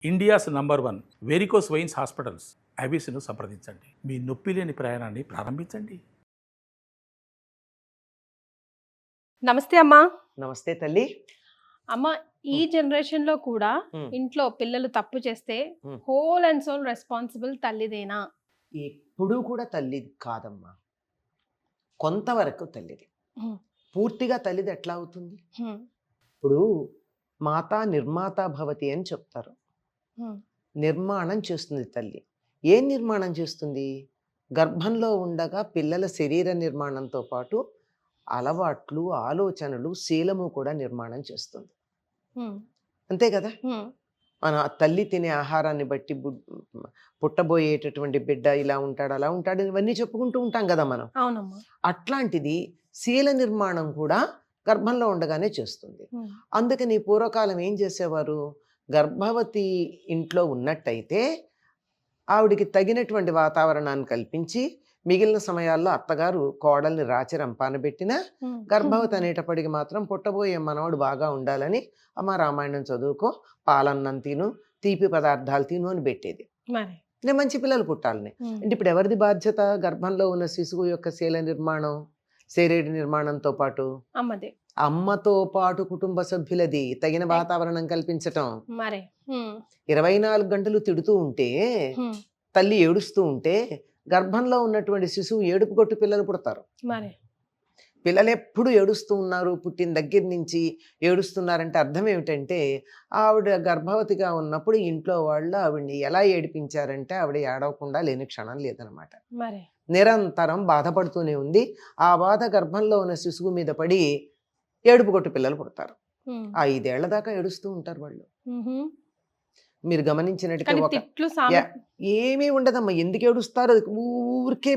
India's number 1 varicose veins hospitals ఐబీసీను సంప్రదించండి. మీ నొప్పి లేని ప్రయాణాన్ని ప్రారంభించండి. నమస్తే అమ్మా. నమస్తే తల్లి. అమ్మ, ఈ జనరేషన్ లో కూడా ఇంట్లో పిల్లలు తప్పు చేస్తే హోల్ అండ్ సోల్ రెస్పాన్సిబుల్ తల్లిదేనా? ఎప్పుడూ కూడా తల్లిది కాదమ్మా, కొంతవరకు తల్లిది. పూర్తిగా తల్లిది ఎట్లా అవుతుంది? ఇప్పుడు మాతా నిర్మాత భవతి అని చెప్తారు. నిర్మాణం చేస్తుంది తల్లి. ఏం నిర్మాణం చేస్తుంది? గర్భంలో ఉండగా పిల్లల శరీర నిర్మాణంతో పాటు అలవాట్లు, ఆలోచనలు, శీలము కూడా నిర్మాణం చేస్తుంది. అంతే కదా? మన తల్లి తినే ఆహారాన్ని బట్టి పుట్టబోయేటటువంటి బిడ్డ ఇలా ఉంటాడు, అలా ఉంటాడు, ఇవన్నీ చెప్పుకుంటూ ఉంటాం కదా మనం. అవునమ్మా. అట్లాంటిది శీల నిర్మాణం కూడా గర్భంలో ఉండగానే చేస్తుంది. అందుకని పూర్వకాలం ఏం చేసేవారు? గర్భవతి ఇంట్లో ఉన్నట్టయితే ఆవిడికి తగినటువంటి వాతావరణాన్ని కల్పించి మిగిలిన సమయాల్లో అత్తగారు కోడల్ని రాచి రంపాన పెట్టినా గర్భవతి అనేటప్పటికి మాత్రం పుట్టబోయే మనవడు బాగా ఉండాలని అమ్మ రామాయణం చదువుకో, పాలన్నం తిను, తీపి పదార్థాలు తిను అని పెట్టేది. నేను మంచి పిల్లలు పుట్టాలని. అంటే ఇప్పుడు ఎవరిది బాధ్యత? గర్భంలో ఉన్న శిశువు యొక్క శీల నిర్మాణం, శరీర నిర్మాణంతో పాటు అమ్మతో పాటు కుటుంబ సభ్యులది. తగిన వాతావరణం కల్పించటం. 24 గంటలు తిడుతూ ఉంటే, తల్లి ఏడుస్తూ ఉంటే, గర్భంలో ఉన్నటువంటి శిశువు ఏడుపు కొట్టు పిల్లలు పుడతారు. పిల్లలు ఎప్పుడు ఏడుస్తూ ఉన్నారు, పుట్టిన దగ్గర నుంచి ఏడుస్తున్నారంటే అర్థం ఏమిటంటే ఆవిడ గర్భవతిగా ఉన్నప్పుడు ఇంట్లో వాళ్ళు ఆవిడని ఎలా ఏడిపించారంటే ఆవిడ ఏడవకుండా లేని క్షణం లేదనమాట. నిరంతరం బాధపడుతూనే ఉంది. ఆ బాధ గర్భంలో ఉన్న శిశువు మీద పడి ఏడుపు కొట్టు పిల్లలు పుడతారు. 5 ఏళ్ల దాకా ఏడుస్తూ ఉంటారు వాళ్ళు. మీరు గమనించినట్టుగా ఏమీ ఉండదమ్మా. ఎందుకు ఏడుస్తారు? ఊరికే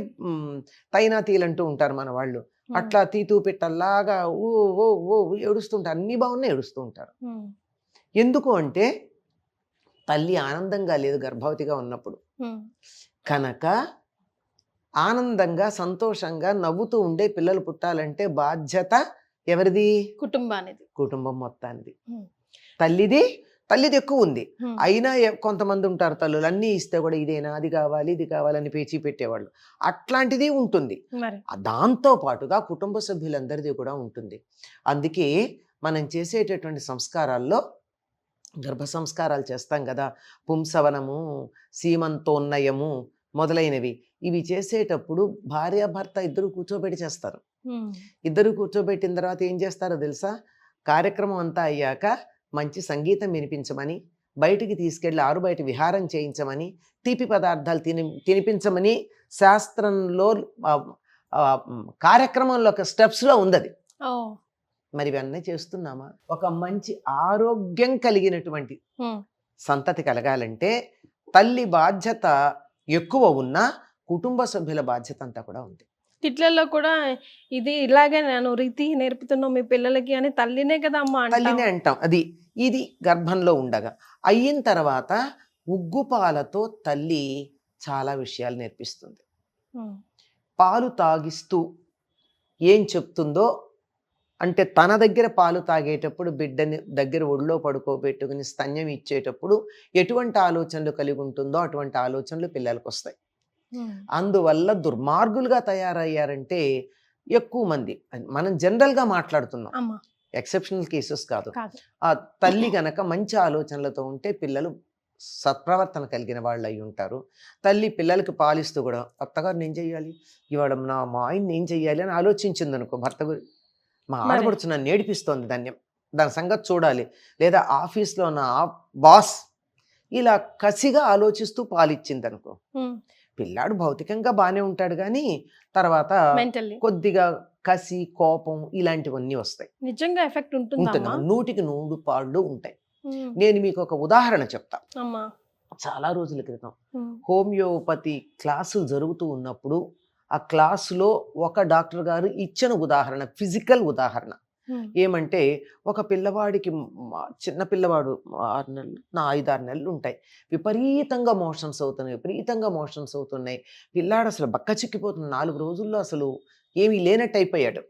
తైనాతీలంటూ ఉంటారు మన వాళ్ళు. అట్లా తీతూ పెట్టల్లాగా ఓ ఓ ఓ ఏడుస్తుంటారు. అన్ని బాగున్నాయి, ఏడుస్తూ ఉంటారు. ఎందుకు అంటే తల్లి ఆనందంగా లేదు గర్భవతిగా ఉన్నప్పుడు. కనుక ఆనందంగా, సంతోషంగా, నవ్వుతూ ఉండే పిల్లలు పుట్టాలంటే బాధ్యత ఎవరిది? కుటుంబానిది, కుటుంబం మొత్తానిది. తల్లిది ఎక్కువ ఉంది. అయినా కొంతమంది ఉంటారు తల్లులు అన్నీ ఇస్తే కూడా ఇదేనా, అది కావాలి, ఇది కావాలని పేచీ పెట్టేవాళ్ళు. అట్లాంటిది ఉంటుంది. దాంతో పాటుగా కుటుంబ సభ్యులందరిది కూడా ఉంటుంది. అందుకే మనం చేసేటటువంటి సంస్కారాల్లో గర్భ సంస్కారాలు చేస్తాం కదా, పుంసవనము, సీమంతోన్నయము మొదలైనవి. ఇవి చేసేటప్పుడు భార్యాభర్త ఇద్దరు కూర్చోబెట్టి చేస్తారు. ఇద్దరు కూర్చోబెట్టిన తర్వాత ఏం చేస్తారో తెలుసా? కార్యక్రమం అంతా అయ్యాక మంచి సంగీతం వినిపించమని, బయటికి తీసుకెళ్ళి ఆరు బయట విహారం చేయించమని, తీపి పదార్థాలు తినిపించమని శాస్త్రంలో కార్యక్రమంలో ఒక స్టెప్స్లో ఉంది. మరి ఇవన్నీ చేస్తున్నామా? ఒక మంచి ఆరోగ్యం కలిగినటువంటి సంతతి కలగాలంటే తల్లి బాధ్యత ఎక్కువ ఉన్నా కుటుంబ సభ్యుల బాధ్యత అంతా కూడా ఉంది. తిట్లలో కూడా ఇది ఇలాగే నేను రీతి నేర్పుతున్నావు మీ పిల్లలకి అని తల్లినే కదా అమ్మా, తల్లినే అంటాం. ఇది గర్భంలో ఉండగా. అయిన తర్వాత ఉగ్గుపాలతో తల్లి చాలా విషయాలు నేర్పిస్తుంది. పాలు తాగిస్తూ ఏం చెప్తుందో అంటే, తన దగ్గర పాలు తాగేటప్పుడు బిడ్డని దగ్గర ఒళ్ళో పడుకోబెట్టుకుని స్తన్యం ఇచ్చేటప్పుడు ఎటువంటి ఆలోచనలు కలిగి ఉంటుందో అటువంటి ఆలోచనలు పిల్లలకు వస్తాయి. అందువల్ల దుర్మార్గులుగా తయారయ్యారంటే ఎక్కువ మంది. మనం జనరల్గా మాట్లాడుతున్నాం, ఎక్సెప్షనల్ కేసెస్ కాదు. ఆ తల్లి గనక మంచి ఆలోచనలతో ఉంటే పిల్లలు సత్ప్రవర్తన కలిగిన వాళ్ళు అయి ఉంటారు. తల్లి పిల్లలకి పాలిస్తూ కూడా అత్తగారు నేను చెయ్యాలి, ఇవాళ మా ఆయన్ని ఏం చెయ్యాలి అని ఆలోచించింది అనుకో, భర్త మా ఆడపడుచు నన్ను ఏడిపిస్తోంది, దాని సంగతి చూడాలి, లేదా ఆఫీస్లో నా బాస్ ఇలా కసిగా ఆలోచిస్తూ పాలిచ్చింది అనుకో, పిల్లాడు భౌతికంగా బాగానే ఉంటాడు కానీ తర్వాత కొద్దిగా కసి, కోపం ఇలాంటివన్నీ వస్తాయి. నిజంగా ఎఫెక్ట్ ఉంటుంది. 100కి 100 పాళ్ళు ఉంటాయి. నేను మీకు ఒక ఉదాహరణ చెప్తా. చాలా రోజుల క్రితం హోమియోపతి క్లాసులు జరుగుతూ ఉన్నప్పుడు ఆ క్లాసులో ఒక డాక్టర్ గారు ఇచ్చిన ఉదాహరణ, ఫిజికల్ ఉదాహరణ ఏమంటే, ఒక పిల్లవాడికి, చిన్న పిల్లవాడు 6 నెలలు, 5-6 నెలలు ఉంటాయి, విపరీతంగా మోషన్స్ అవుతున్నాయి. పిల్లాడు అసలు బక్క చిక్కిపోతుంది. 4 రోజుల్లో అసలు ఏమీ లేనట్టు అయిపోయాడు.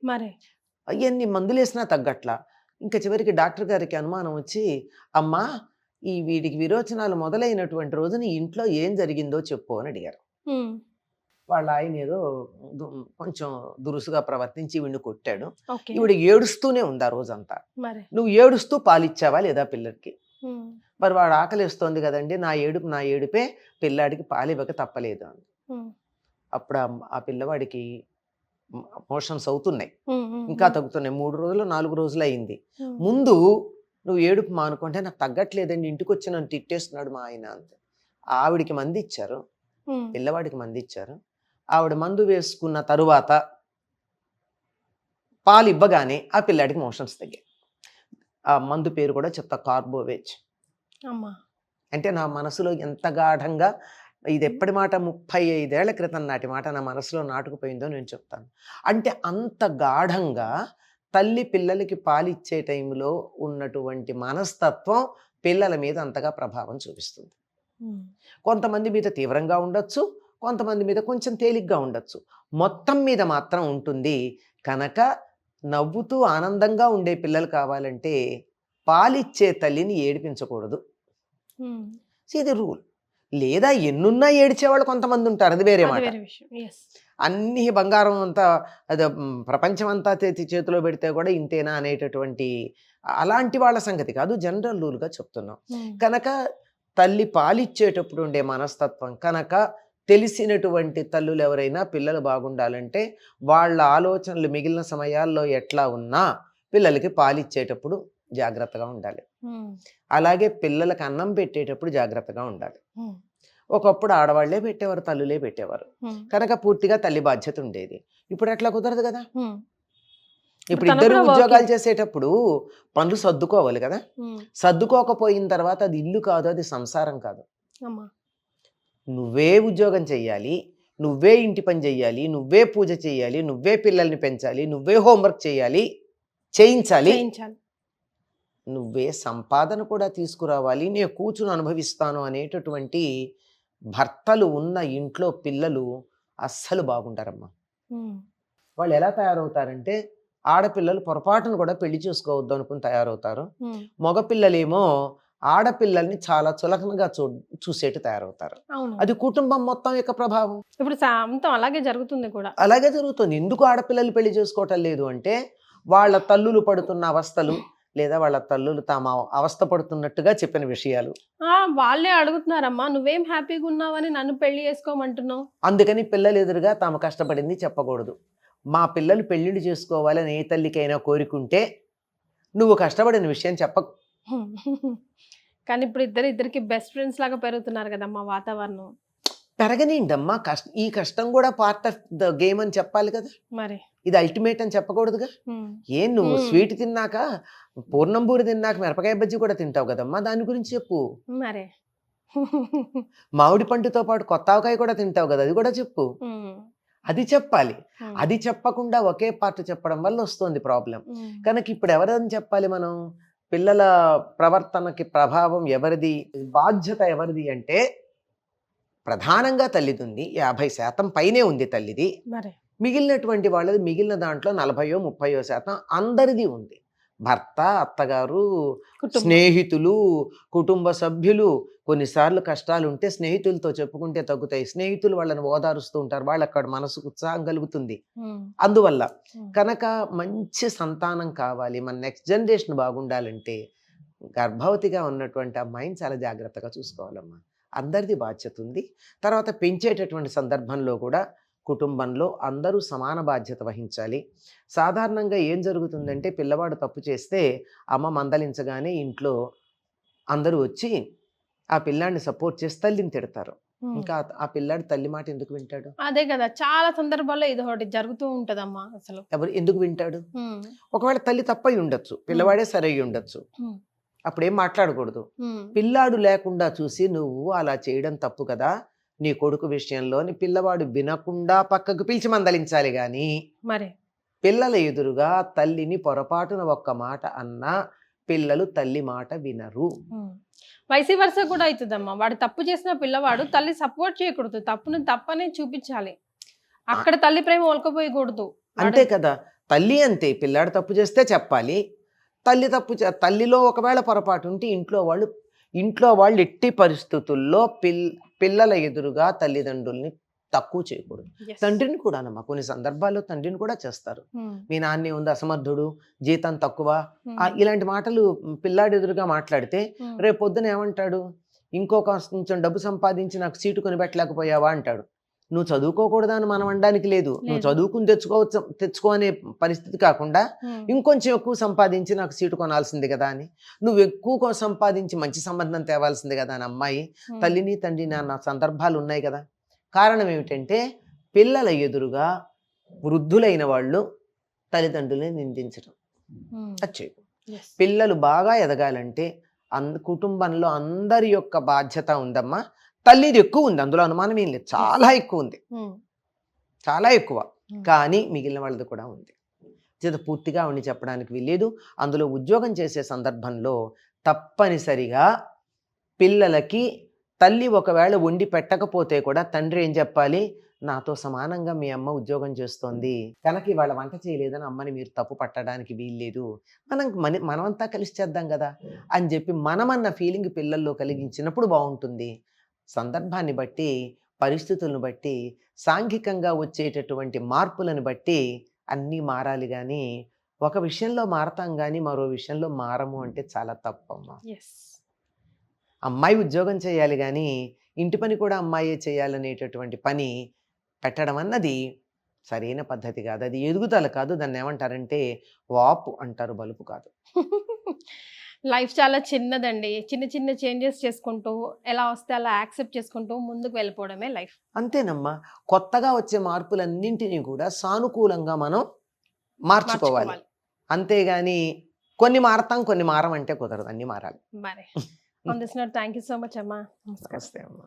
అవన్నీ మందులు వేసినా తగ్గట్లా. ఇంకా చివరికి డాక్టర్ గారికి అనుమానం వచ్చి, అమ్మా ఈ వీడికి విరోచనాలు మొదలైనటువంటి రోజున ఇంట్లో ఏం జరిగిందో చెప్పు అని అడిగారు. వాళ్ళ ఆయన ఏదో కొంచెం దురుసుగా ప్రవర్తించి ఈవిడ్ని కొట్టాడు. ఓకే. ఈవిడ ఏడుస్తూనే ఉంది ఆ రోజంతా. మరి నువ్వు ఏడుస్తూ పాలిచ్చావా లేదా పిల్లడికి? మరి వాడు ఆకలిస్తోంది కదండి, నా ఏడుపే పిల్లాడికి పాలివ్వక తప్పలేదు అంది. అప్పుడు ఆ పిల్లవాడికి మోషన్స్ అవుతున్నాయి, ఇంకా తగ్గుతున్నాయి. 3 రోజులు 4 రోజులు అయింది. ముందు నువ్వు ఏడుపు మానుకుంటే నాకు తగ్గట్లేదండి, ఇంటికి వచ్చి నన్ను తిట్టేస్తున్నాడు మా ఆయన అంతే. ఆవిడికి మంది ఇచ్చారు, పిల్లవాడికి మంది ఇచ్చారు. ఆవిడ మందు వేసుకున్న తరువాత పాలు ఇవ్వగానే ఆ పిల్లాడికి మోషన్స్ తగ్గాయి. ఆ మందు పేరు కూడా చెప్తా, కార్బోవేజ్. అంటే నా మనసులో ఎంత గాఢంగా, ఇది ఎప్పటి మాట, 35 ఏళ్ల క్రితం నాటి మాట నా మనసులో నాటుకుపోయిందో నేను చెప్తాను. అంటే అంత గాఢంగా తల్లి పిల్లలకి పాలిచ్చే టైంలో ఉన్నటువంటి మనస్తత్వం పిల్లల మీద అంతగా ప్రభావం చూపిస్తుంది. కొంతమంది మీద తీవ్రంగా ఉండొచ్చు, కొంతమంది మీద కొంచెం తేలిగ్గా ఉండొచ్చు, మొత్తం మీద మాత్రం ఉంటుంది. కనుక నవ్వుతూ ఆనందంగా ఉండే పిల్లలు కావాలంటే పాలిచ్చే తల్లిని ఏడిపించకూడదు. ఇది రూల్. లేదా ఎన్నున్నా ఏడ్చేవాళ్ళు కొంతమంది ఉంటారు, అది వేరే మాట. అన్ని బంగారం అంతా అదే ప్రపంచం అంతా చేతిలో పెడితే కూడా ఇంతేనా అనేటటువంటి అలాంటి వాళ్ళ సంగతి కాదు, జనరల్ రూల్గా చెప్తున్నాం. కనుక తల్లి పాలిచ్చేటప్పుడు ఉండే మనస్తత్వం కనుక తెలిసినటువంటి తల్లులు ఎవరైనా పిల్లలు బాగుండాలంటే వాళ్ళ ఆలోచనలు మిగిలిన సమయాల్లో ఎట్లా ఉన్నా పిల్లలకి పాలిచ్చేటప్పుడు జాగ్రత్తగా ఉండాలి. అలాగే పిల్లలకి అన్నం పెట్టేటప్పుడు జాగ్రత్తగా ఉండాలి. ఒకప్పుడు ఆడవాళ్లే పెట్టేవారు, తల్లులే పెట్టేవారు, కనుక పూర్తిగా తల్లి బాధ్యత ఉండేది. ఇప్పుడు అట్లా కుదరదు కదా. ఇప్పుడు ఇద్దరు ఉద్యోగాలు చేసేటప్పుడు పనులు సర్దుకోవాలి కదా. సర్దుకోకపోయిన తర్వాత అది ఇల్లు కాదు, అది సంసారం కాదు. నువ్వే ఉద్యోగం చెయ్యాలి, నువ్వే ఇంటి పని చెయ్యాలి, నువ్వే పూజ చెయ్యాలి, నువ్వే పిల్లల్ని పెంచాలి, నువ్వే హోంవర్క్ చేయాలి, చేయించాలి, నువ్వే సంపాదన కూడా తీసుకురావాలి, నేను కూర్చుని అనుభవిస్తాను అనేటటువంటి భర్తలు ఉన్న ఇంట్లో పిల్లలు అస్సలు బాగుంటారమ్మా. వాళ్ళు ఎలా తయారవుతారంటే ఆడపిల్లలు పొరపాటును కూడా పెళ్లి చేసుకోవద్దు అనుకుని తయారవుతారు. మగపిల్లలేమో ఆడపిల్లల్ని చాలా చులకనగా చూసేట్టు తయారవుతారు. అది కుటుంబం మొత్తం యొక్క ప్రభావం. ఇప్పుడు అలాగే జరుగుతుంది కూడా. అలాగే జరుగుతుంది. ఎందుకు ఆడపిల్లలు పెళ్లి చేసుకోవటం లేదు అంటే వాళ్ళ తల్లులు పడుతున్న అవస్థలు, లేదా వాళ్ళ తల్లులు తాము అవస్థ పడుతున్నట్టుగా చెప్పిన విషయాలు వాళ్ళే అడుగుతున్నారమ్మా, నువ్వేం హ్యాపీగా ఉన్నావని నన్ను పెళ్లి చేసుకోమంటున్నావు. అందుకని పిల్లలు ఎదురుగా తాము కష్టపడింది చెప్పకూడదు. మా పిల్లలు పెళ్లిళ్ళు చేసుకోవాలని ఏ తల్లికైనా కోరికుంటే నువ్వు కష్టపడిన విషయం చెప్పకు. కానీ ఇప్పుడు ఇద్దరికి బెస్ట్ ఫ్రెండ్స్ లాగా పెరుగుతున్నారు కదమ్మా వాతావరణం. పెరగనిండమ్మా, ఈ కష్టం కూడా పార్ట్ ఆఫ్ ద గేమ్ అని చెప్పాలి కదా. మరి ఇది అల్టిమేట్ అని చెప్పకూడదుగా. ఏం నువ్వు స్వీట్ తిన్నాక, పూర్ణంబూరి తిన్నాక మిరపకాయ బజ్జీ కూడా తింటావు కదమ్మా, దాని గురించి చెప్పు. మరే మామిడి పండుతో పాటు కొత్త ఆవకాయ కూడా తింటావు కదా, అది కూడా చెప్పు. అది చెప్పాలి. అది చెప్పకుండా ఒకే పార్ట్ చెప్పడం వల్ల వస్తుంది ప్రాబ్లం. కనుక ఇప్పుడు ఎవరని చెప్పాలి మనం? పిల్లల ప్రవర్తనకి ప్రభావం ఎవరిది, బాధ్యత ఎవరిది అంటే ప్రధానంగా తల్లిది ఉంది. 50% పైనే ఉంది తల్లిది. మిగిలినటువంటి వాళ్ళది, మిగిలిన దాంట్లో 40-30% అందరిది ఉంది. భర్త, అత్తగారు, స్నేహితులు, కుటుంబ సభ్యులు. కొన్నిసార్లు కష్టాలు ఉంటే స్నేహితులతో చెప్పుకుంటే తగ్గుతాయి. స్నేహితులు వాళ్ళని ఓదారుస్తూ ఉంటారు, వాళ్ళకి అక్కడ మనసుకు ఉత్సాహం కలుగుతుంది. అందువల్ల కనుక మంచి సంతానం కావాలి, మన నెక్స్ట్ జనరేషన్ బాగుండాలంటే గర్భవతిగా ఉన్నటువంటి అమ్మాయిని చాలా జాగ్రత్తగా చూసుకోవాలమ్మా. అందరిది బాధ్యత ఉంది. తర్వాత పెంచేటటువంటి సందర్భంలో కూడా కుటుంబంలో అందరూ సమాన బాధ్యత వహించాలి. సాధారణంగా ఏం జరుగుతుందంటే పిల్లవాడు తప్పు చేస్తే అమ్మ మందలించగానే ఇంట్లో అందరూ వచ్చి ఆ పిల్లాడిని సపోర్ట్ చేసి తల్లిని తిడతారు. ఇంకా ఆ పిల్లాడు తల్లి మాట ఎందుకు వింటాడు? అదే కదా, చాలా సందర్భాల్లో ఇది ఒకటి జరుగుతూ ఉంటదమ్మా. అసలు ఎవరు ఎందుకు వింటాడు? ఒకవేళ తల్లి తప్పై ఉండొచ్చు, పిల్లవాడే సరై ఉండొచ్చు, అప్పుడేం మాట్లాడకూడదు. పిల్లాడు లేకుండా చూసి నువ్వు అలా చేయడం తప్పు కదా, నీ కొడుకు విషయంలోని పిల్లవాడు వినకుండా పక్కకు పిలిచి మందలించాలి. గాని మరి పిల్లల ఎదురుగా తల్లిని పొరపాటున ఒక్క మాట అన్నా పిల్లలు తల్లి మాట వినరు. వైసీ వర్స కూడా అవుతుందమ్మా. వాడు తప్పు చేసిన పిల్లవాడు తల్లి సపోర్ట్ చేయకూడదు, తప్పును తప్పనే చూపించాలి. అక్కడ తల్లి ప్రేమ ఒలకపోయకూడదు. అంతే కదా, తల్లి అంతే. పిల్లాడు తప్పు చేస్తే చెప్పాలి. తల్లిలో ఒకవేళ పొరపాటు ఉంటే ఇంట్లో వాళ్ళు ఇంట్లో వాళ్ళు ఎట్టి పరిస్థితుల్లో పిల్లల ఎదురుగా తల్లిదండ్రుల్ని తక్కువ చేయకూడదు. Yes. తండ్రిని కూడానమ్మా కొన్ని సందర్భాల్లో తండ్రిని కూడా చేస్తారు. మీ నాన్నే ఉంది అసమర్థుడు, జీతం తక్కువ, ఇలాంటి మాటలు పిల్లాడి ఎదురుగా మాట్లాడితే రేపు పొద్దున ఏమంటాడు, ఇంకొక కొంచెం డబ్బు సంపాదించి నాకు సీటు కొనిపెట్టలేకపోయావా అంటాడు. నువ్వు చదువుకోకూడదా అని మనం అనడానికి లేదు. నువ్వు చదువుకుని తెచ్చుకో అనే పరిస్థితి కాకుండా ఇంకొంచెం ఎక్కువ సంపాదించి నాకు సీటు కొనాల్సింది కదా అని, నువ్వు ఎక్కువ సంపాదించి మంచి సంబంధం తేవాల్సింది కదా అని అమ్మాయి తల్లిని తండ్రిని అన్న సందర్భాలు ఉన్నాయి కదా. కారణం ఏమిటంటే పిల్లల ఎదురుగా వృద్ధులైన వాళ్ళు తల్లిదండ్రులని నిందించడం అది చేయకు. పిల్లలు బాగా ఎదగాలంటే కుటుంబంలో అందరి యొక్క బాధ్యత ఉందమ్మా. తల్లిది ఎక్కువ ఉంది, అందులో అనుమానం ఏం లేదు, చాలా ఎక్కువ ఉంది, చాలా ఎక్కువ. కానీ మిగిలిన వాళ్ళది కూడా ఉంది. చేత పూర్తిగా ఆవిడని చెప్పడానికి వీల్లేదు. అందులో ఉద్యోగం చేసే సందర్భంలో తప్పనిసరిగా పిల్లలకి తల్లి ఒకవేళ వండి పెట్టకపోతే కూడా తండ్రి ఏం చెప్పాలి, నాతో సమానంగా మీ అమ్మ ఉద్యోగం చేస్తోంది కనుక ఇవాళ వంట చేయలేదని అమ్మని మీరు తప్పు పట్టడానికి వీల్లేదు, మనమంతా కలిసి చేద్దాం కదా అని చెప్పి మనమన్న ఫీలింగ్ పిల్లల్లో కలిగించినప్పుడు బాగుంటుంది. సందర్భాన్ని బట్టి, పరిస్థితులను బట్టి, సాంఘికంగా వచ్చేటటువంటి మార్పులను బట్టి అన్నీ మారాలి. కానీ ఒక విషయంలో మారతాం కానీ మరో విషయంలో మారము అంటే చాలా తప్పమ్మా. అమ్మాయి ఉద్యోగం చేయాలి కానీ ఇంటి పని కూడా అమ్మాయే చేయాలనేటటువంటి పని పెట్టడం అన్నది సరైన పద్ధతి కాదు. అది ఎదుగుదల కాదు. దాన్ని ఏమంటారంటే వాపు అంటారు, బలుపు కాదు. లైఫ్ చాలా చిన్నదండి. చిన్న చిన్న చేంజెస్ చేసుకుంటూ ఎలా వస్తే అలా యాక్సెప్ట్ చేసుకుంటూ ముందుకు వెళ్ళిపోవడమే లైఫ్. అంతేనమ్మా. కొత్తగా వచ్చే మార్పులన్నింటినీ కూడా సానుకూలంగా మనం మార్చుకోవాలి. అంతేగాని కొన్ని మారతాం కొన్ని మారం అంటే కుదరదు, అన్ని మారాలి. మరి on this note thank you so much అమ్మా. నమస్తే అమ్మా.